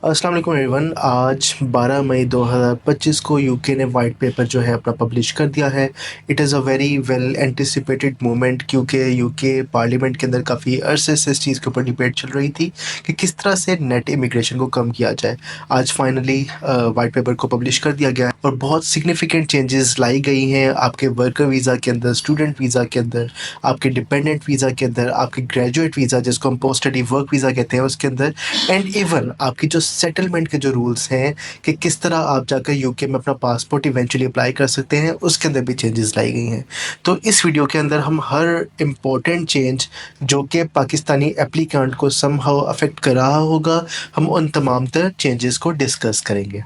अस्सलाम वालेकुम एवरीवन। आज 12 मई 2025 को यूके ने वाइट पेपर जो है अपना पब्लिश कर दिया है। It is a very well anticipated moment, क्योंकि यूके पार्लियामेंट के अंदर काफ़ी अरसे से इस चीज़ के ऊपर डिबेट चल रही थी कि किस तरह से नेट इमिग्रेशन को कम किया जाए। आज फाइनली वाइट पेपर को पब्लिश कर दिया गया है और बहुत सिग्निफिकेंट चेंजेस लाई गई हैं आपके वर्कर वीज़ा के अंदर, स्टूडेंट वीज़ा के अंदर, आपके डिपेंडेंट वीज़ा के अंदर, आपके ग्रेजुएट वीज़ा जिसको हम पोस्ट स्टडी वर्क वीज़ा कहते हैं उसके अंदर, एंड इवन आपकी जो सेटलमेंट के जो रूल्स हैं कि किस तरह आप जाकर यूके में अपना पासपोर्ट इवेंचुअली अप्लाई कर सकते हैं, उसके अंदर भी चेंजेस लाई गई हैं। तो इस वीडियो के अंदर हम हर इम्पोर्टेंट चेंज जो कि पाकिस्तानी एप्लीकेंट को समहाउ अफेक्ट कर रहा होगा, हम उन तमाम तर चेंजेस को डिस्कस करेंगे।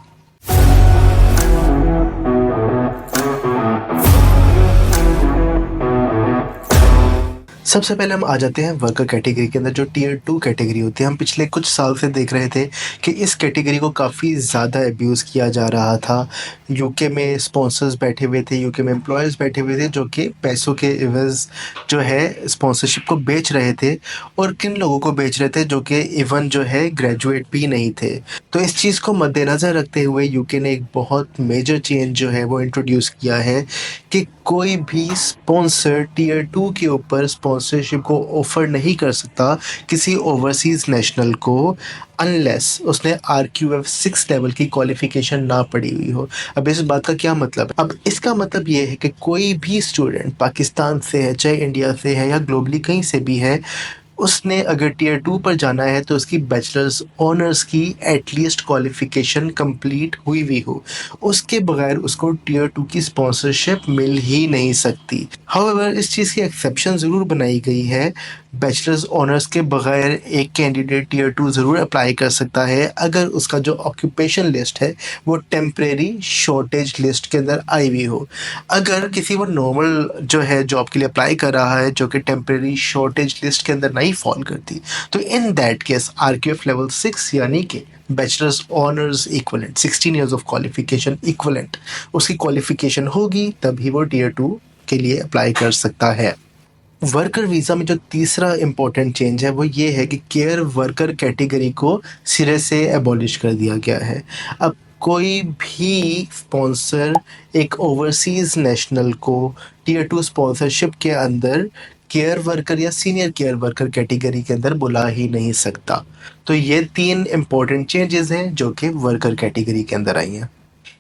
सबसे पहले हम आ जाते हैं वर्कर कैटेगरी के अंदर, जो टियर 2 कैटेगरी होती है। हम पिछले कुछ साल से देख रहे थे कि इस कैटेगरी को काफ़ी ज़्यादा अब्यूज़ किया जा रहा था। यूके में स्पॉन्सर्स बैठे हुए थे, यूके में एम्प्लॉयर्स बैठे हुए थे जो कि पैसों के एवज़ जो है स्पॉन्सरशिप को बेच रहे थे, और किन लोगों को बेच रहे थे जो कि इवन जो है ग्रेजुएट भी नहीं थे। तो इस चीज़ को मद्देनज़र रखते हुए यूके ने एक बहुत मेजर चेंज जो है वो इंट्रोड्यूस किया है कि कोई भी स्पॉन्सर टियर 2 के ऊपर स्पॉन्सरशिप को ऑफ़र नहीं कर सकता किसी ओवरसीज़ नेशनल को, अनलेस उसने आरक्यूएफ 6 लेवल की क्वालिफ़िकेशन ना पढ़ी हुई हो। अब इस बात का क्या मतलब है? अब इसका मतलब ये है कि कोई भी स्टूडेंट पाकिस्तान से है, चाहे इंडिया से है या ग्लोबली कहीं से भी है, उसने अगर टियर 2 पर जाना है तो उसकी बैचलर्स ऑनर्स की एटलीस्ट क्वालिफ़िकेशन कंप्लीट हुई हुई हो। उसके बगैर उसको टियर 2 की स्पॉन्सरशिप मिल ही नहीं सकती। हाउएवर इस चीज़ की एक्सेप्शन ज़रूर बनाई गई है। बैचलर्स ऑनर्स के बगैर एक कैंडिडेट टियर 2 ज़रूर अप्लाई कर सकता है अगर उसका जो ऑक्यूपेशन लिस्ट है वो टेम्परेरी शॉर्टेज लिस्ट के अंदर आई हुई हो। अगर किसी वो नॉर्मल जो है जॉब के लिए अप्लाई कर रहा है जो कि टेम्परेरी शॉर्टेज लिस्ट के अंदर नहीं फॉल करती, तो इन दैट केस आरक्यूएफ लेवल 6 यानी कि bachelors honours equivalent 16 years of qualification equivalent उसकी क्वालिफिकेशन होगी, तभी वो टियर 2 के लिए अप्लाई कर सकता है। वर्कर वीज़ा में जो तीसरा इम्पोर्टेंट चेंज है वो ये है कि केयर वर्कर कैटेगरी को सिरे से एबॉलिश कर दिया गया है। अब कोई भी स्पॉन्सर एक ओवरसीज़ नेशनल को टियर 2 स्पॉन्सरशिप के अंदर केयर वर्कर या सीनियर केयर वर्कर कैटेगरी के अंदर बुला ही नहीं सकता। तो ये 3 इम्पोर्टेंट चेंजेस हैं जो कि वर्कर कैटेगरी के अंदर आई हैं।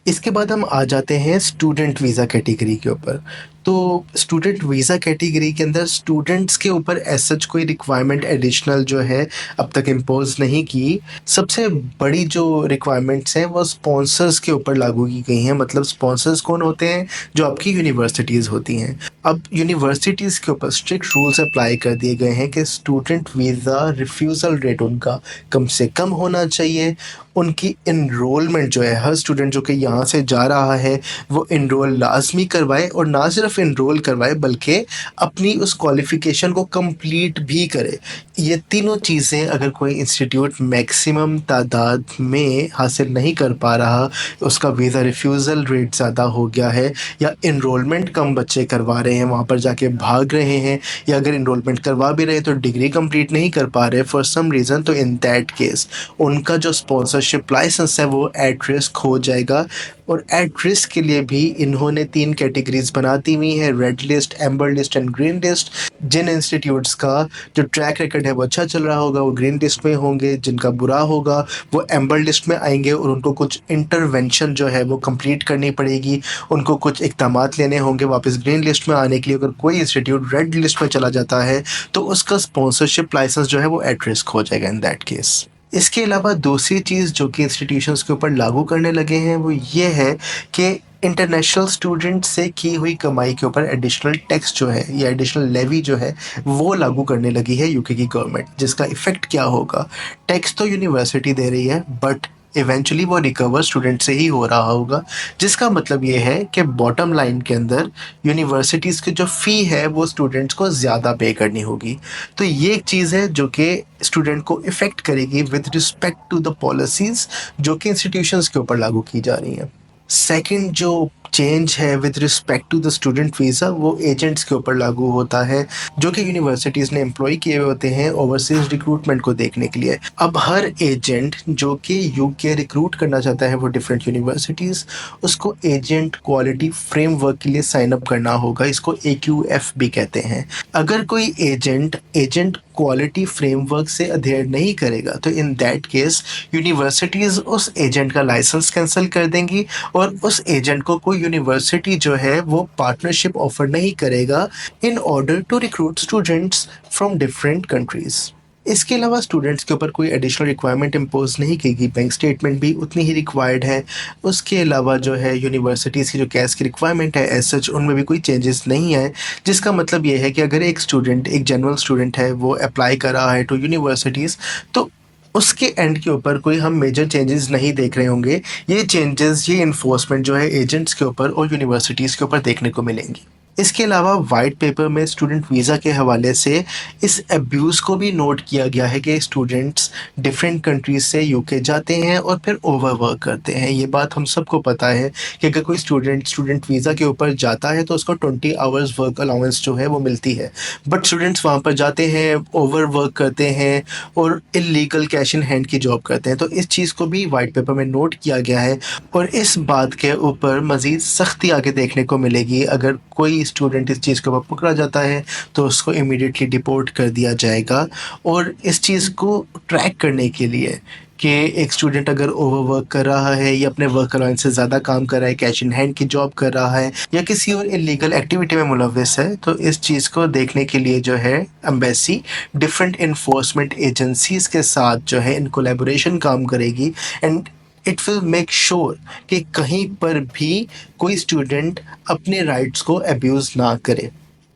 इसके बाद हम आ जाते हैं स्टूडेंट वीज़ा कैटेगरी के ऊपर। तो स्टूडेंट वीज़ा कैटेगरी के अंदर स्टूडेंट्स के ऊपर एज़ सच कोई रिक्वायरमेंट एडिशनल जो है अब तक इम्पोज़ नहीं की। सबसे बड़ी जो रिक्वायरमेंट्स हैं वो स्पॉन्सर्स के ऊपर लागू की गई हैं। मतलब स्पॉन्सर्स कौन होते हैं? जो आपकी यूनिवर्सिटीज़ होती हैं। अब यूनिवर्सिटीज़ के ऊपर स्ट्रिक्ट रूल्स अप्लाई कर दिए गए हैं कि स्टूडेंट वीज़ा रिफ्यूज़ल रेट उनका कम से कम होना चाहिए। उनकी एनरोलमेंट जो है, हर स्टूडेंट जो कि यहाँ से जा रहा है वो एनरोल लाजमी करवाए, और ना सिर्फ एनरोल करवाए बल्कि अपनी उस क्वालिफ़िकेशन को कंप्लीट भी करे। ये तीनों चीज़ें अगर कोई इंस्टीट्यूट मैक्सिमम तादाद में हासिल नहीं कर पा रहा, उसका वीज़ा रिफ्यूज़ल रेट ज़्यादा हो गया है, या एनरोलमेंट कम बच्चे करवा रहे हैं, वहाँ पर जाके भाग रहे हैं, या अगर एनरोलमेंट करवा भी रहे हैं तो डिग्री कंप्लीट नहीं कर पा रहे फॉर सम रीज़न, तो इन दैट केस उनका जो स्पॉन्सरशिप लाइसेंस है वो एट रिस्क हो जाएगा। और एट रिस्क के लिए भी इन्होंने 3 कैटेगरीज बना दी हुई हैं, red list, amber list and green list. जिन इंस्टीट्यूट्स का जो ट्रैक रिकॉर्ड है वो अच्छा चल रहा होगा वो ग्रीन लिस्ट में होंगे, जिनका बुरा होगा वो एम्बर लिस्ट में आएंगे, और उनको कुछ इंटरवेंशन जो है वो कंप्लीट करनी पड़ेगी, उनको कुछ इक़दामात लेने होंगे वापस ग्रीन लिस्ट में आने के लिए। अगर कोई इंस्टीट्यूट रेड लिस्ट में चला जाता है तो उसका स्पॉन्सरशिप लाइसेंस जो है वो एट रिस्क हो जाएगा इन दैट केस। इसके अलावा दूसरी चीज़ जो कि इंस्टीट्यूशंस के ऊपर लागू करने लगे हैं वो ये है कि इंटरनेशनल स्टूडेंट से की हुई कमाई के ऊपर एडिशनल टैक्स जो है या एडिशनल लेवी जो है वो लागू करने लगी है यूके की गवर्नमेंट। जिसका इफ़ेक्ट क्या होगा? टैक्स तो यूनिवर्सिटी दे रही है बट इवेंचुअली वो रिकवर स्टूडेंट से ही हो रहा होगा, जिसका मतलब ये है कि बॉटम लाइन के अंदर यूनिवर्सिटीज़ की जो फ़ी है वो स्टूडेंट्स को ज़्यादा पे करनी होगी। तो ये एक चीज़ है जो कि स्टूडेंट को इफ़ेक्ट करेगी with respect to the policies जो कि इंस्टीट्यूशंस के ऊपर लागू की जा रही हैं। सेकंड जो चेंज है with respect to the student visa वो एजेंट्स के ऊपर लागू होता है, जो कि यूनिवर्सिटीज़ ने एम्प्लॉय किए हुए होते हैं ओवरसीज़ रिक्रूटमेंट को देखने के लिए। अब हर एजेंट जो कि यूके रिक्रूट करना चाहता है वो डिफरेंट यूनिवर्सिटीज़, उसको एजेंट क्वालिटी फ्रेमवर्क के लिए साइन अप करना होगा। इसको AQF भी कहते हैं। अगर कोई एजेंट क्वालिटी फ्रेमवर्क से अधेयर नहीं करेगा तो इन दैट केस यूनिवर्सिटीज़ उस एजेंट का लाइसेंस कैंसिल कर देंगी और उस एजेंट को कोई यूनिवर्सिटी जो है वो पार्टनरशिप ऑफर नहीं करेगा in order to recruit students from different countries. इसके अलावा स्टूडेंट्स के ऊपर कोई एडिशनल रिक्वायरमेंट इम्पोज नहीं की गई, बैंक स्टेटमेंट भी उतनी ही रिक्वायर्ड है। उसके अलावा जो है यूनिवर्सिटीज़ की जो कैश की रिक्वायरमेंट है एज सच उनमें भी कोई चेंजेस नहीं है, जिसका मतलब ये है कि अगर एक जनरल स्टूडेंट है वो अप्लाई कर रहा है टू यूनिवर्सिटीज़ तो उसके एंड के ऊपर कोई हम मेजर चेंजेस नहीं देख रहे होंगे। ये चेंजेस, ये इन्फोर्समेंट जो है एजेंट्स के ऊपर और यूनिवर्सिटीज़ के ऊपर देखने को मिलेंगी। इसके अलावा वाइट पेपर में स्टूडेंट वीज़ा के हवाले से इस अब्यूज़ को भी नोट किया गया है कि स्टूडेंट्स डिफरेंट कंट्रीज़ से यूके जाते हैं और फिर ओवरवर्क करते हैं। ये बात हम सबको पता है कि अगर कोई स्टूडेंट वीज़ा के ऊपर जाता है तो उसको 20 आवर्स वर्क अलाउंस जो है वो मिलती है, बट स्टूडेंट्स वहाँ पर जाते हैं, ओवरवर्क करते हैं और इल्लीगल कैश इन हैंड की जॉब करते हैं। तो इस चीज़ को भी वाइट पेपर में नोट किया गया है और इस बात के ऊपर मज़ीद सख्ती आगे देखने को मिलेगी। अगर कोई स्टूडेंट इस चीज़ के ऊपर पकड़ा जाता है तो उसको इमीडिएटली डिपोर्ट कर दिया जाएगा। और इस चीज़ को ट्रैक करने के लिए कि एक स्टूडेंट अगर ओवरवर्क कर रहा है या अपने वर्क अलाउंस से ज़्यादा काम कर रहा है, कैश इन हैंड की जॉब कर रहा है या किसी और इलीगल एक्टिविटी में मुलव्वस है, तो इस चीज़ को देखने के लिए जो है एम्बेसी डिफरेंट इन्फोर्समेंट एजेंसीज़ के साथ जो है इन कोलैबोरेशन काम करेगी and it will make sure कि कहीं पर भी कोई स्टूडेंट अपने राइट्स को अब्यूज़ ना करे।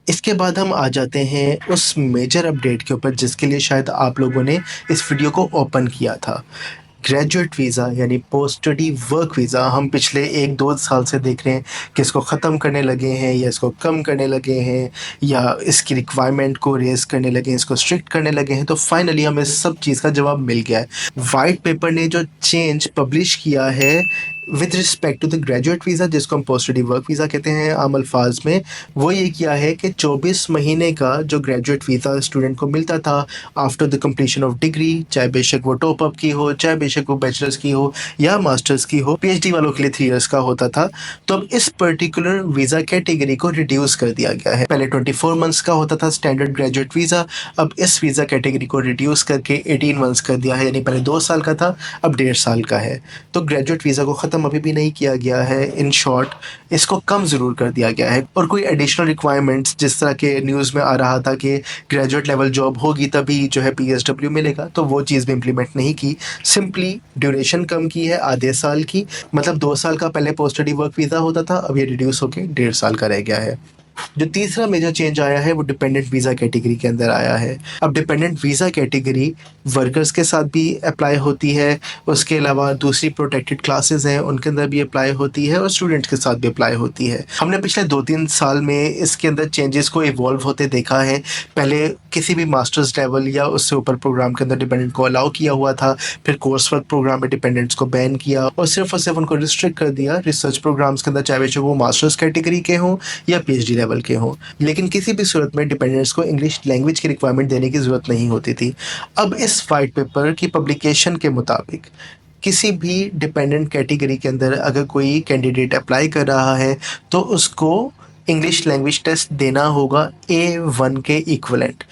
इसके बाद हम आ जाते हैं उस मेजर अपडेट के ऊपर जिसके लिए शायद आप लोगों ने इस वीडियो को ओपन किया था। ग्रेजुएट वीज़ा यानी पोस्ट स्टडी वर्क वीज़ा हम पिछले 1-2 साल से देख रहे हैं कि इसको ख़त्म करने लगे हैं या इसको कम करने लगे हैं या इसकी रिक्वायरमेंट को रेज़ करने लगे हैं, इसको स्ट्रिक्ट करने लगे हैं। तो फाइनली हमें सब चीज़ का जवाब मिल गया है। वाइट पेपर ने जो चेंज पब्लिश किया है with respect to the graduate visa, जिसको हम पोस्ट स्टडी वर्क वीज़ा कहते हैं आम अल्फाज में, वो ये किया है कि 24 महीने का जो ग्रेजुएट वीज़ा स्टूडेंट को मिलता था after the completion of degree, चाहे बेशक वो टॉप अप की हो, चाहे बेशक वो बैचलर्स की हो या मास्टर्स की हो, PhD वालों के लिए 3 इयर्स का होता था। तो अब इस पर्टिकुलर वीज़ा कैटेगरी को रिड्यूस कर दिया गया है। पहले 24 मंथ्स का होता था स्टैंडर्ड ग्रेजुएट वीज़ा, अब इस वीज़ा कैटेगरी को रिड्यूस करके 18 मंथ्स कर दिया है, यानी पहले 2 साल का था अब 1.5 साल का है। तो ग्रेजुएट वीज़ा को ख़त्म अभी भी नहीं किया गया है। इन शॉर्ट इसको कम ज़रूर कर दिया गया है और कोई एडिशनल रिक्वायरमेंट्स जिस तरह के न्यूज़ में आ रहा था कि ग्रेजुएट लेवल जॉब होगी तभी जो है PSW मिलेगा, तो वो चीज़ भी इम्प्लीमेंट नहीं की। सिंपली ड्यूरेशन कम की है आधे साल की, मतलब 2 साल का पहले पोस्ट स्टडी वर्क वीज़ा होता था, अब ये रिड्यूस होकर 1.5 साल का रह गया है। जो तीसरा मेजर चेंज आया है वो डिपेंडेंट वीज़ा कैटेगरी के अंदर आया है। अब डिपेंडेंट वीज़ा कैटेगरी वर्कर्स के साथ भी अप्लाई होती है, उसके अलावा दूसरी प्रोटेक्टेड क्लासेस हैं उनके अंदर भी अप्लाई होती है और स्टूडेंट्स के साथ भी अप्लाई होती है। हमने पिछले 2-3 साल में इसके अंदर चेंजेस को इवॉल्व होते देखा है। पहले किसी भी मास्टर्स लेवल या उससे ऊपर प्रोग्राम के अंदर डिपेंडेंट को अलाउ किया हुआ था, फिर कोर्स वर्क प्रोग्राम में डिपेंडेंट्स को बैन किया और सिर्फ उनको रिस्ट्रिक्ट कर दिया रिसर्च प्रोग्राम्स के अंदर, चाहे बेशक वो मास्टर्स कैटेगरी के हों या PhD लेवल के हों। लेकिन किसी भी सूरत में डिपेंडेंट्स को इंग्लिश लैंग्वेज की रिक्वायरमेंट देने की ज़रूरत नहीं होती थी। अब इस वाइट पेपर की पब्लिकेशन के मुताबिक किसी भी डिपेंडेंट कैटेगरी के अंदर अगर कोई कैंडिडेट अप्लाई कर रहा है तो उसको इंग्लिश लैंग्वेज टेस्ट देना होगा A1 के इक्विवेलेंट।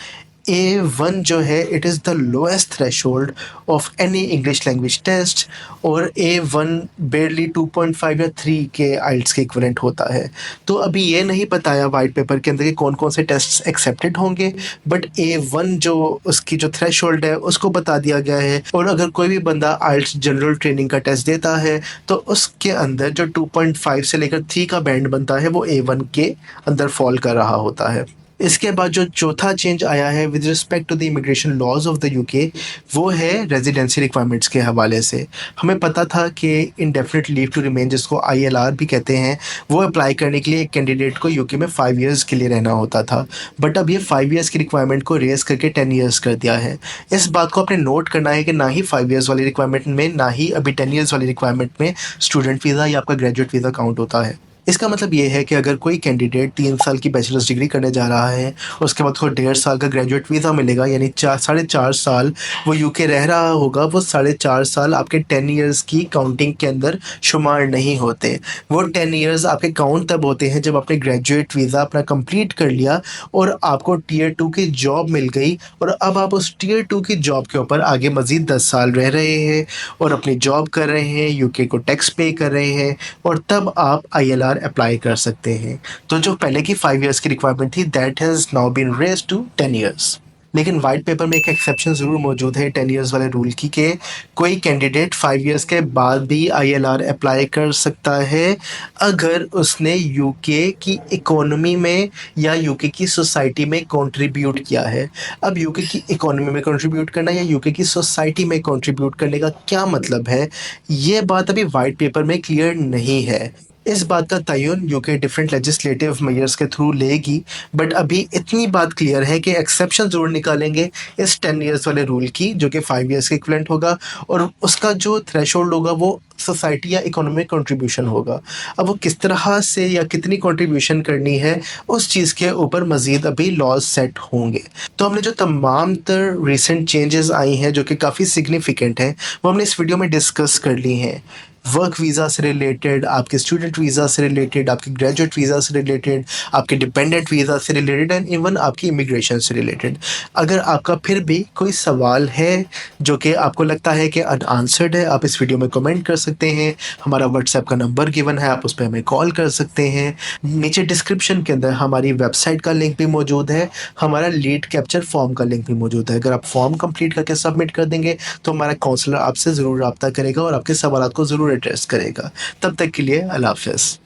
A1 जो है it is the lowest threshold of any English language test और A1 बेरली 2.5 या 3 के आइल्स के इक्विवेलेंट होता है। तो अभी ये नहीं बताया वाइट पेपर के अंदर कि कौन कौन से टेस्ट एक्सेप्टेड होंगे, बट A1 जो उसकी जो थ्रेशोल्ड है उसको बता दिया गया है। और अगर कोई भी बंदा आइल्स जनरल ट्रेनिंग का टेस्ट देता है तो उसके अंदर जो 2.5 से लेकर 3 का बैंड बनता है वो A1 के अंदर फॉल कर रहा होता है। इसके बाद जो चौथा चेंज आया है with respect to the immigration laws of the UK वो है रेजिडेंसी रिक्वायरमेंट्स के हवाले से। हमें पता था कि इंडेफिनिट लीव टू रिमेन, जिसको ILR भी कहते हैं, वो अप्लाई करने के लिए एक कैंडिडेट को यूके में 5 इयर्स के लिए रहना होता था, बट अब ये 5 इयर्स की रिक्वायरमेंट को रेज करके 10 इयर्स कर दिया है। इस बात को आपने नोट करना है कि ना ही 5 इयर्स वाली रिक्वायरमेंट में ना ही अभी 10 इयर्स वाली रिक्वायरमेंट में स्टूडेंट वीज़ा या आपका ग्रेजुएट वीज़ा काउंट होता है। इसका मतलब ये है कि अगर कोई कैंडिडेट 3 साल की बैचलर्स डिग्री करने जा रहा है, उसके बाद उसको 1.5 साल का ग्रेजुएट वीज़ा मिलेगा, यानी 4 साल वो यूके रह रहा होगा, वो 4.5 साल आपके 10 इयर्स की काउंटिंग के अंदर शुमार नहीं होते। वो 10 इयर्स आपके काउंट तब होते हैं जब आपने ग्रेजुएट वीज़ा अपना कंप्लीट कर लिया और आपको टियर 2 की जॉब मिल गई और अब आप उस टियर 2 की जॉब के ऊपर आगे मज़ीद 10 साल रह रहे हैं और अपनी जॉब कर रहे हैं, यूके को टैक्स पे कर रहे हैं और तब आप आईएलआर अप्लाई कर सकते हैं। तो जो पहले की 5 इयर्स की रिक्वायरमेंट थी, that has now been raised to 10 years. लेकिन व्हाइट पेपर में एक एक्सेप्शन ज़रूर मौजूद है 10 इयर्स वाले रूल की, कि कोई कैंडिडेट 5 इयर्स के बाद भी आईएलआर अप्लाई कर सकता है अगर उसने यूके की इकोनॉमी में या यूके की सोसाइटी में कंट्रीब्यूट किया है। अब यूके की इकोनॉमी में कंट्रीब्यूट करना या यूके की सोसाइटी में कंट्रीब्यूट करने का क्या मतलब है, ये बात अभी व्हाइट पेपर में क्लियर नहीं है। इस बात का तयन यूके डिफरेंट लेजिस्लेटिव मेजर्स के थ्रू लेगी, बट अभी इतनी बात क्लियर है कि एक्सेप्शन ज़रूर निकालेंगे इस 10 इयर्स वाले रूल की, जो कि 5 इयर्स के इक्विवेलेंट होगा और उसका जो थ्रेशोल्ड होगा वो सोसाइटी या इकोनॉमिक कंट्रीब्यूशन होगा। अब वो किस तरह से या कितनी कंट्रीब्यूशन करनी है, उस चीज़ के ऊपर मज़ीद अभी लॉज सेट होंगे। तो हमने जो तमाम तर रिसेंट चेंजेस आई हैं जो कि काफ़ी सिग्निफिकेंट हैं, वो हमने इस वीडियो में डिस्कस कर ली हैं। वर्क वीज़ा से रिलेटेड, आपके स्टूडेंट वीज़ा से रिलेटेड, आपके ग्रेजुएट वीज़ा से रिलेटेड, आपके डिपेंडेंट वीज़ा से रिलेटेड एंड इवन आपकी इमिग्रेशन से रिलेटेड। अगर आपका फिर भी कोई सवाल है जो कि आपको लगता है कि अनआंसर्ड है, आप इस वीडियो में कमेंट कर सकते हैं। हमारा व्हाट्सएप का नंबर गिवन है, आप उस पे हमें कॉल कर सकते हैं। नीचे डिस्क्रिप्शन के अंदर हमारी वेबसाइट का लिंक भी मौजूद है, हमारा लीड कैप्चर फॉर्म का लिंक भी मौजूद है। अगर आप फॉर्म कंप्लीट करके सबमिट कर देंगे तो हमारा काउंसलर आपसे ज़रूर राब्ता करेगा और आपके सवालात को ज़रूर एड्रेस करेगा। तब तक के लिए अल्लाह हाफ़िज़।